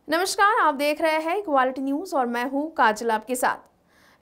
नमस्कार, आप देख रहे हैं क्वालिटी न्यूज और मैं हूं काजल आपके साथ।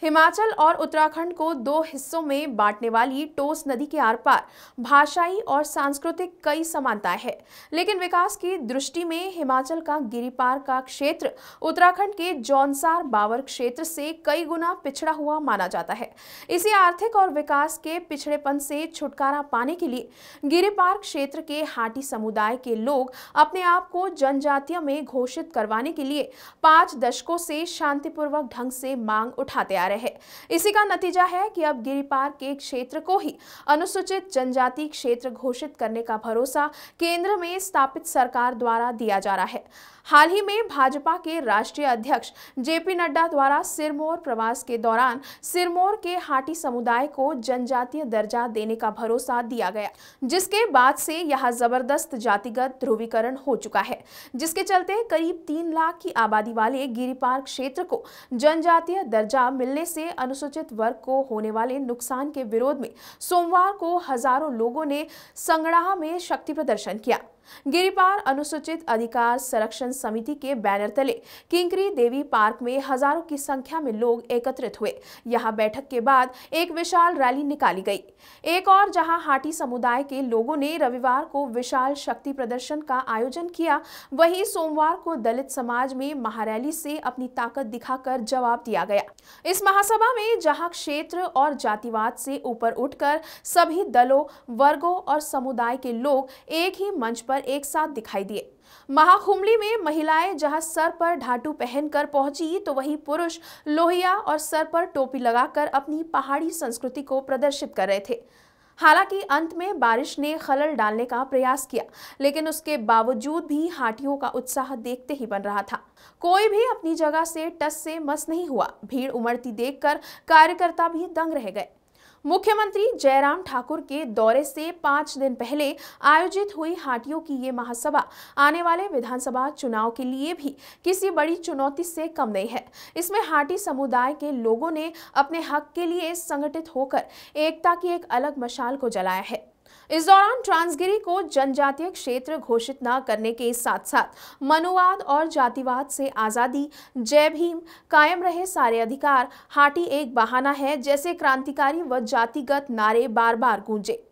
हिमाचल और उत्तराखंड को दो हिस्सों में बांटने वाली टोस नदी के आर पार भाषाई और सांस्कृतिक कई समानताएं हैं, लेकिन विकास की दृष्टि में हिमाचल का गिरिपार का क्षेत्र उत्तराखंड के जौनसार बावर क्षेत्र से कई गुना पिछड़ा हुआ माना जाता है। इसी आर्थिक और विकास के पिछड़ेपन से छुटकारा पाने के लिए गिरिपार क्षेत्र के हाटी समुदाय के लोग अपने आप को जनजातीय में घोषित करवाने के लिए 5 दशकों से शांतिपूर्वक ढंग से मांग उठाते रहे हैं। इसी का नतीजा है कि अब गिरिपार के क्षेत्र को ही अनुसूचित जनजाति क्षेत्र घोषित करने का भरोसा केंद्र में स्थापित सरकार द्वारा दिया जा रहा है। हाल ही में भाजपा के राष्ट्रीय अध्यक्ष जेपी नड्डा द्वारा सिरमौर प्रवास के दौरान सिरमौर के हाटी समुदाय को जनजातीय दर्जा देने का भरोसा दिया गया, जिसके बाद से यहां जबरदस्त जातिगत ध्रुवीकरण हो चुका है, जिसके चलते करीब 3 लाख की आबादी वाले गिरिपार क्षेत्र को जनजातीय दर्जा मिलने से अनुसूचित वर्ग को होने वाले नुकसान के विरोध में सोमवार को हजारों लोगों ने संगड़ाह में शक्ति प्रदर्शन किया। गिरिपार अनुसूचित अधिकार संरक्षण समिति के बैनर तले किंकरी देवी पार्क में हजारों की संख्या में लोग एकत्रित हुए। यहां बैठक के बाद एक विशाल रैली निकाली गई। एक और जहां हाटी समुदाय के लोगों ने रविवार को विशाल शक्ति प्रदर्शन का आयोजन किया, वहीं सोमवार को दलित समाज में महारैली से अपनी ताकत दिखाकर जवाब दिया गया। इस महासभा में जहां क्षेत्र और जातिवाद से ऊपर उठकर सभी दलों, वर्गों और समुदाय के लोग एक ही मंच पर एक साथ दिखाई दिए। महाकुंभली में महिलाएं जहां सर पर ढाटू पहनकर पहुंची, तो वहीं पुरुष लोहिया और सर पर टोपी लगाकर अपनी पहाड़ी संस्कृति को प्रदर्शित कर रहे थे। हालांकि अंत में बारिश ने खलल डालने का प्रयास किया, लेकिन उसके बावजूद भी हाटियों का उत्साह देखते ही बन रहा था। कोई भी अपनी जगह से टस से मस नहीं हुआ। भीड़ उमड़ती देखकर कार्यकर्ता भी दंग रह गए। मुख्यमंत्री जयराम ठाकुर के दौरे से 5 दिन पहले आयोजित हुई हाटियों की ये महासभा आने वाले विधानसभा चुनाव के लिए भी किसी बड़ी चुनौती से कम नहीं है। इसमें हाटी समुदाय के लोगों ने अपने हक के लिए संगठित होकर एकता की एक अलग मशाल को जलाया है। इस दौरान ट्रांसगिरी को जनजातीय क्षेत्र घोषित न करने के साथ साथ मनुवाद और जातिवाद से आजादी, जय भीम, कायम रहे सारे अधिकार, हाटी एक बहाना है जैसे क्रांतिकारी व जातिगत नारे बार बार गूंजे।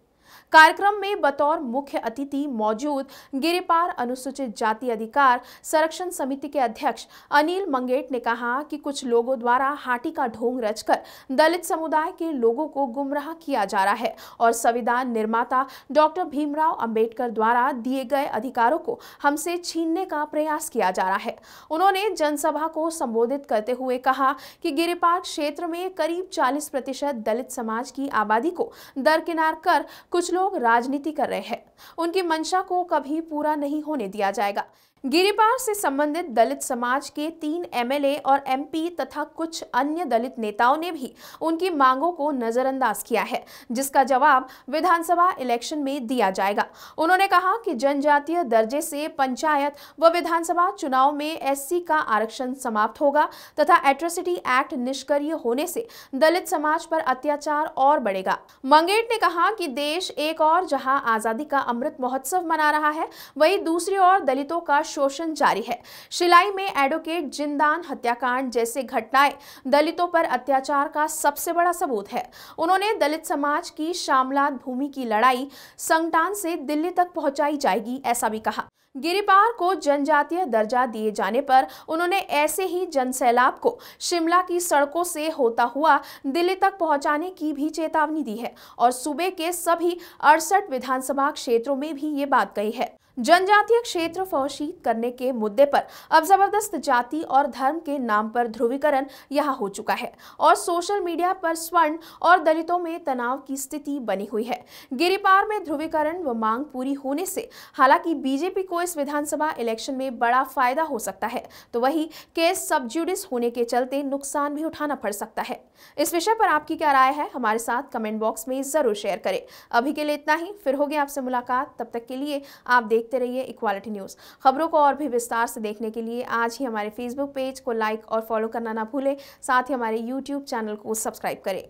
कार्यक्रम में बतौर मुख्य अतिथि मौजूद गिरिपार अनुसूचित जाति अधिकार संरक्षण समिति के अध्यक्ष अनिल मंगेट ने कहा कि कुछ लोगों द्वारा हाटी का ढोंग रचकर दलित समुदाय के लोगों को गुमराह किया जा रहा है और संविधान निर्माता डॉक्टर भीमराव अंबेडकर द्वारा दिए गए अधिकारों को हमसे छीनने का प्रयास किया जा रहा है। उन्होंने जनसभा को संबोधित करते हुए कहा कि गिरिपार क्षेत्र में करीब 40% दलित समाज की आबादी को दरकिनार कर कुछ लोग राजनीति कर रहे हैं। उनकी मंशा को कभी पूरा नहीं होने दिया जाएगा। गिरिपार से संबंधित दलित समाज के 3 एमएलए और एमपी तथा कुछ अन्य दलित नेताओं ने भी उनकी मांगों को नजरअंदाज किया है, जिसका जवाब विधानसभा इलेक्शन में दिया जाएगा। उन्होंने कहा कि जनजातीय दर्जे से पंचायत व विधानसभा चुनाव में एससी का आरक्षण समाप्त होगा तथा एट्रोसिटी एक्ट निष्क्रिय होने से दलित समाज पर अत्याचार और बढ़ेगा। मंगेट ने कहा कि देश एक और जहां आजादी का अमृत महोत्सव मना रहा है, वहीं दूसरी ओर दलितों का शोषण जारी है। शिलाई में एडवोकेट जिंदान हत्याकांड जैसे घटनाएं दलितों पर अत्याचार का सबसे बड़ा सबूत है। उन्होंने दलित समाज की शामलात भूमि की लड़ाई संगठान से दिल्ली तक पहुंचाई जाएगी, ऐसा भी कहा। गिरिपार को जनजातीय दर्जा दिए जाने पर उन्होंने ऐसे ही जनसैलाब को शिमला की सड़कों से होता हुआ दिल्ली तक पहुंचाने की भी चेतावनी दी है और सूबे के सभी 68 विधानसभा क्षेत्रों में भी ये बात कही है। जनजातीय क्षेत्र फौशीत करने के मुद्दे पर अब जबरदस्त जाति और धर्म के नाम पर ध्रुवीकरण यहां हो चुका है और सोशल मीडिया पर स्वर्ण और दलितों में तनाव की स्थिति बनी हुई है। गिरिपार में ध्रुवीकरण व मांग पूरी होने से हालांकि बीजेपी को इस विधानसभा इलेक्शन में बड़ा फायदा हो सकता है, तो वही केस सब जुडिस होने के चलते नुकसान भी उठाना पड़ सकता है। इस विषय पर आपकी क्या राय है, हमारे साथ कमेंट बॉक्स में जरूर शेयर करें। अभी के लिए इतना ही, फिर होगी आपसे मुलाकात। तब तक के लिए आप देखते रहिए इक्वालिटी न्यूज। खबरों को और भी विस्तार से देखने के लिए आज ही हमारे फेसबुक पेज को लाइक और फॉलो करना ना भूलें। साथ ही हमारे यूट्यूब चैनल को सब्सक्राइब करें।